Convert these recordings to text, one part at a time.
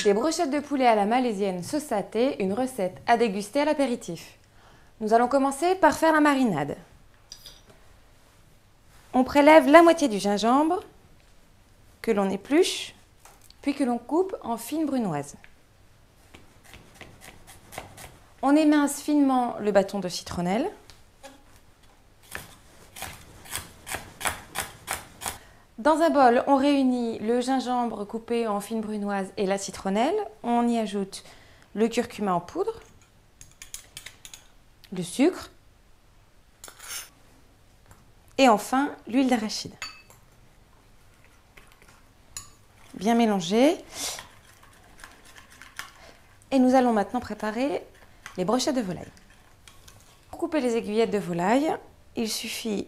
Des brochettes de poulet à la malaisienne sauce saté, une recette à déguster à l'apéritif. Nous allons commencer par faire la marinade. On prélève la moitié du gingembre que l'on épluche, puis que l'on coupe en fines brunoises. On émince finement le bâton de citronnelle. Dans un bol, on réunit le gingembre coupé en fines brunoises et la citronnelle. On y ajoute le curcuma en poudre, le sucre et enfin l'huile d'arachide. Bien mélanger. Et nous allons maintenant préparer les brochettes de volaille. Pour couper les aiguillettes de volaille, il suffit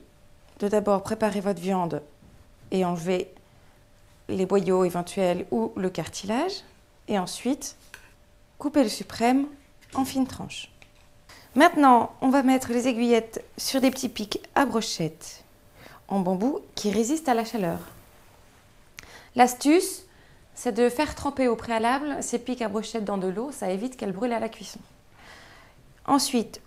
de d'abord préparer votre viande et enlever les boyaux éventuels ou le cartilage. Et ensuite, couper le suprême en fines tranches. Maintenant, on va mettre les aiguillettes sur des petits pics à brochettes en bambou qui résistent à la chaleur. L'astuce, c'est de faire tremper au préalable ces pics à brochettes dans de l'eau, ça évite qu'elles brûlent à la cuisson. Ensuite,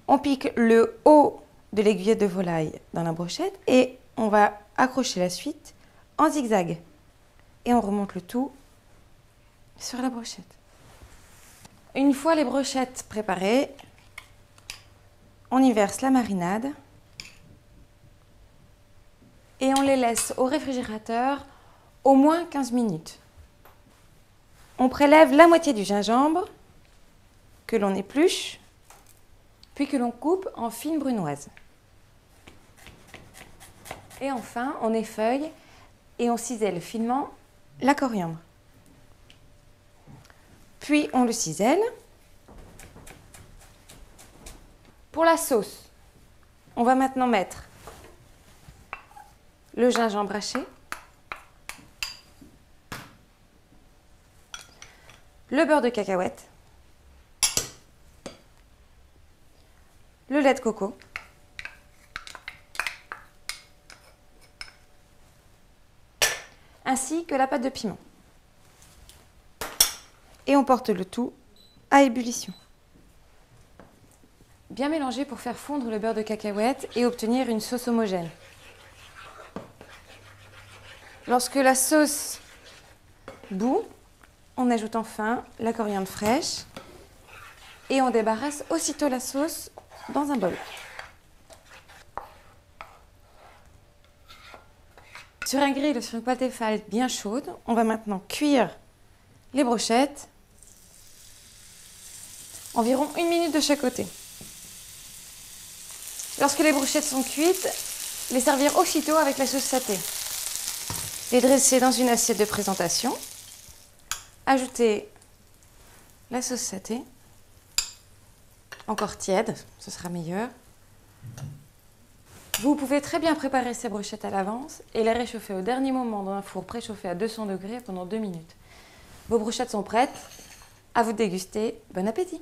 on pique le haut de l'aiguillette de volaille dans la brochette et on va accrocher la suite en zigzag. Et on remonte le tout sur la brochette. Une fois les brochettes préparées, on y verse la marinade et on les laisse au réfrigérateur au moins 15 minutes. On prélève la moitié du gingembre que l'on épluche, puis que l'on coupe en fines brunoises. Et enfin, on effeuille et on cisèle finement la coriandre. Puis on le cisèle. Pour la sauce, on va maintenant mettre le gingembre haché, le beurre de cacahuète, le lait de coco, ainsi que la pâte de piment. Et on porte le tout à ébullition. Bien mélanger pour faire fondre le beurre de cacahuète et obtenir une sauce homogène. Lorsque la sauce bout, on ajoute enfin la coriandre fraîche et on débarrasse aussitôt la sauce dans un bol. Sur un grill ou sur une poêle Tefal bien chaude, on va maintenant cuire les brochettes environ 1 minute de chaque côté. Lorsque les brochettes sont cuites, les servir aussitôt avec la sauce saté. Les dresser dans une assiette de présentation. Ajouter la sauce saté, encore tiède, ce sera meilleur. Vous pouvez très bien préparer ces brochettes à l'avance et les réchauffer au dernier moment dans un four préchauffé à 200 degrés pendant 2 minutes. Vos brochettes sont prêtes, à vous de déguster. Bon appétit!